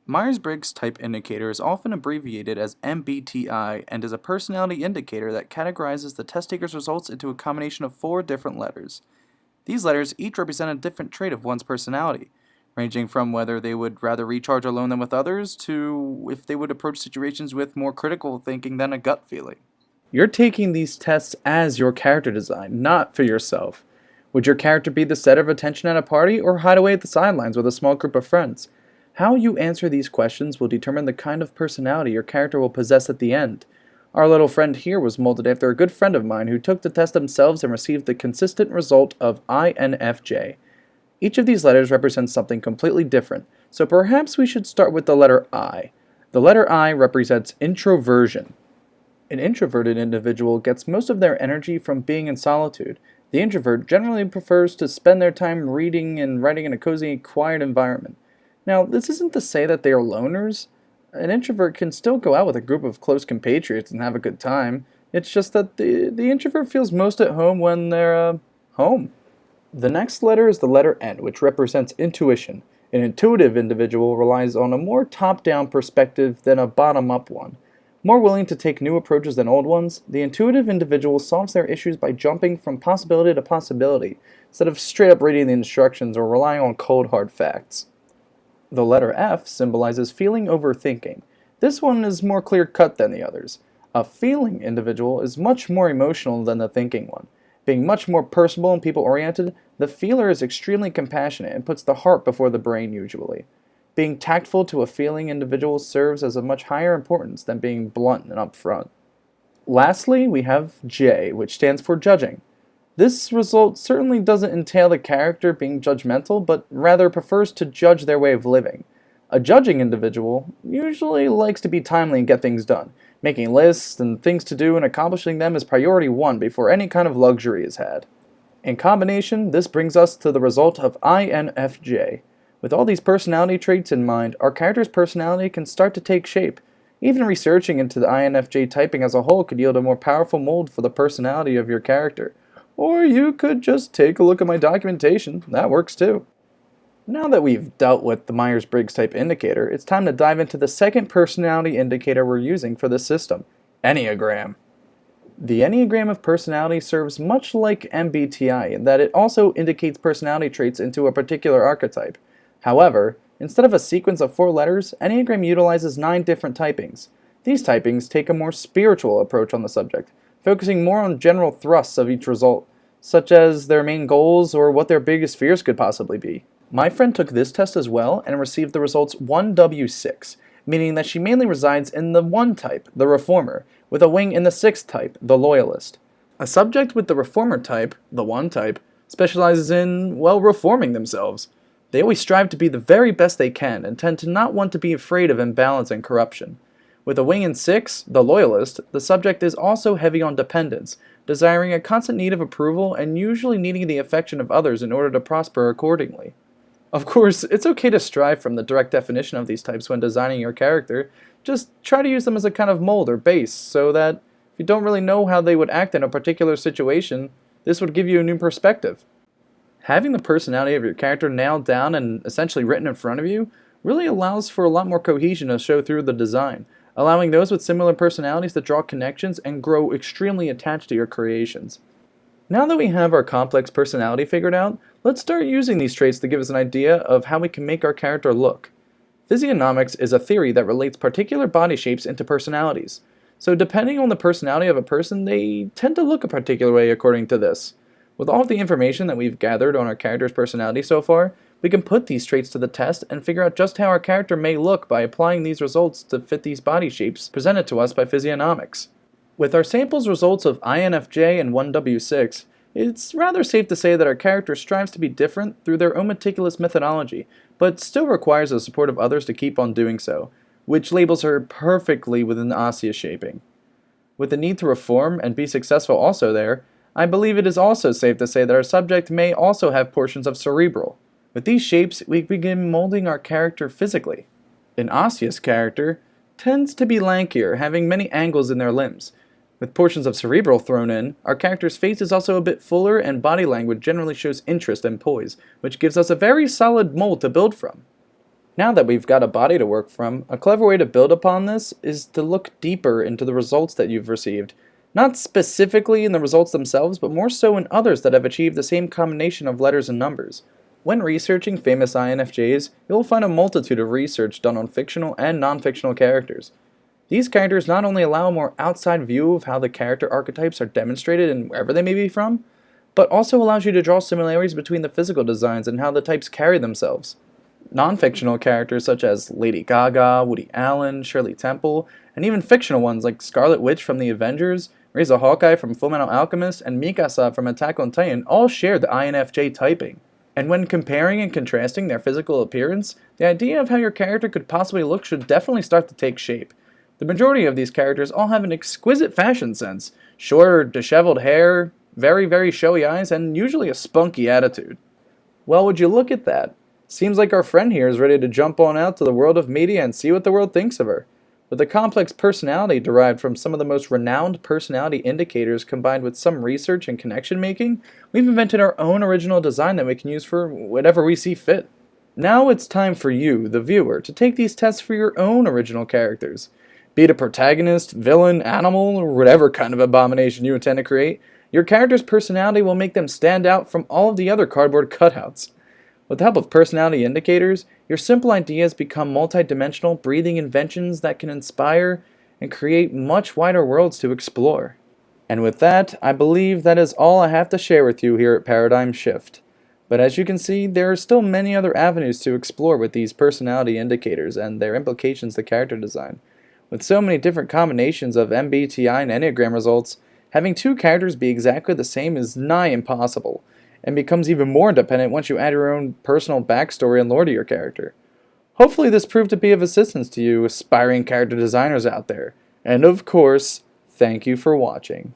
Myers-Briggs Type Indicator is often abbreviated as MBTI and is a personality indicator that categorizes the test taker's results into a combination of 4 different letters. These letters each represent a different trait of one's personality, ranging from whether they would rather recharge alone than with others to if they would approach situations with more critical thinking than a gut feeling. You're taking these tests as your character design, not for yourself. Would your character be the center of attention at a party or hide away at the sidelines with a small group of friends? How you answer these questions will determine the kind of personality your character will possess at the end. Our little friend here was molded after a good friend of mine who took the test themselves and received the consistent result of INFJ. Each of these letters represents something completely different, so perhaps we should start with the letter I. The letter I represents introversion. An introverted individual gets most of their energy from being in solitude. The introvert generally prefers to spend their time reading and writing in a cozy, quiet environment. Now, this isn't to say that they are loners. An introvert can still go out with a group of close compatriots and have a good time. It's just that the introvert feels most at home when they're home. The next letter is the letter N, which represents intuition. An intuitive individual relies on a more top-down perspective than a bottom-up one. More willing to take new approaches than old ones, the intuitive individual solves their issues by jumping from possibility to possibility, instead of straight up reading the instructions or relying on cold hard facts. The letter F symbolizes feeling over thinking. This one is more clear-cut than the others. A feeling individual is much more emotional than the thinking one. Being much more personable and people-oriented, the feeler is extremely compassionate and puts the heart before the brain usually. Being tactful to a feeling individual serves as a much higher importance than being blunt and upfront. Lastly, we have J, which stands for judging. This result certainly doesn't entail the character being judgmental, but rather prefers to judge their way of living. A judging individual usually likes to be timely and get things done, making lists and things to do and accomplishing them is priority one before any kind of luxury is had. In combination, this brings us to the result of INFJ. With all these personality traits in mind, our character's personality can start to take shape. Even researching into the INFJ typing as a whole could yield a more powerful mold for the personality of your character. Or you could just take a look at my documentation, that works too. Now that we've dealt with the Myers-Briggs type indicator, it's time to dive into the second personality indicator we're using for this system, Enneagram. The Enneagram of personality serves much like MBTI in that it also indicates personality traits into a particular archetype. However, instead of a sequence of 4 letters, Enneagram utilizes 9 different typings. These typings take a more spiritual approach on the subject, focusing more on general thrusts of each result, such as their main goals or what their biggest fears could possibly be. My friend took this test as well and received the results 1W6, meaning that she mainly resides in the 1 type, the reformer, with a wing in the 6th type, the loyalist. A subject with the reformer type, the 1 type, specializes in, well, reforming themselves. They always strive to be the very best they can and tend to not want to be afraid of imbalance and corruption. With a wing in 6, the loyalist, the subject is also heavy on dependence, desiring a constant need of approval and usually needing the affection of others in order to prosper accordingly. Of course, it's okay to strive from the direct definition of these types when designing your character. Just try to use them as a kind of mold or base so that if you don't really know how they would act in a particular situation, this would give you a new perspective. Having the personality of your character nailed down and essentially written in front of you really allows for a lot more cohesion to show through the design, allowing those with similar personalities to draw connections and grow extremely attached to your creations. Now that we have our complex personality figured out, let's start using these traits to give us an idea of how we can make our character look. Physiognomics is a theory that relates particular body shapes into personalities. So depending on the personality of a person, they tend to look a particular way according to this. With all of the information that we've gathered on our character's personality so far, we can put these traits to the test and figure out just how our character may look by applying these results to fit these body shapes presented to us by physiognomics. With our samples results of INFJ and 1W6, it's rather safe to say that our character strives to be different through their own meticulous methodology, but still requires the support of others to keep on doing so, which labels her perfectly within the osseous shaping. With the need to reform and be successful also there, I believe it is also safe to say that our subject may also have portions of cerebral. With these shapes, we begin molding our character physically. An osseous character tends to be lankier, having many angles in their limbs. With portions of cerebral thrown in, our character's face is also a bit fuller and body language generally shows interest and poise, which gives us a very solid mold to build from. Now that we've got a body to work from, a clever way to build upon this is to look deeper into the results that you've received. Not specifically in the results themselves, but more so in others that have achieved the same combination of letters and numbers. When researching famous INFJs, you'll find a multitude of research done on fictional and non-fictional characters. These characters not only allow a more outside view of how the character archetypes are demonstrated and wherever they may be from, but also allows you to draw similarities between the physical designs and how the types carry themselves. Non-fictional characters such as Lady Gaga, Woody Allen, Shirley Temple, and even fictional ones like Scarlet Witch from the Avengers, Reza Hawkeye from Fullmetal Alchemist, and Mikasa from Attack on Titan all share the INFJ typing. And when comparing and contrasting their physical appearance, the idea of how your character could possibly look should definitely start to take shape. The majority of these characters all have an exquisite fashion sense, short or disheveled hair, very showy eyes, and usually a spunky attitude. Well, would you look at that? Seems like our friend here is ready to jump on out to the world of media and see what the world thinks of her. With a complex personality derived from some of the most renowned personality indicators combined with some research and connection making, we've invented our own original design that we can use for whatever we see fit. Now it's time for you, the viewer, to take these tests for your own original characters. Be it a protagonist, villain, animal, or whatever kind of abomination you intend to create, your character's personality will make them stand out from all of the other cardboard cutouts. With the help of personality indicators, your simple ideas become multidimensional, breathing inventions that can inspire and create much wider worlds to explore. And with that, I believe that is all I have to share with you here at Paradigm Shift. But as you can see, there are still many other avenues to explore with these personality indicators and their implications to character design. With so many different combinations of MBTI and Enneagram results, having two characters be exactly the same is nigh impossible, and becomes even more independent once you add your own personal backstory and lore to your character. Hopefully this proved to be of assistance to you aspiring character designers out there. And of course, thank you for watching.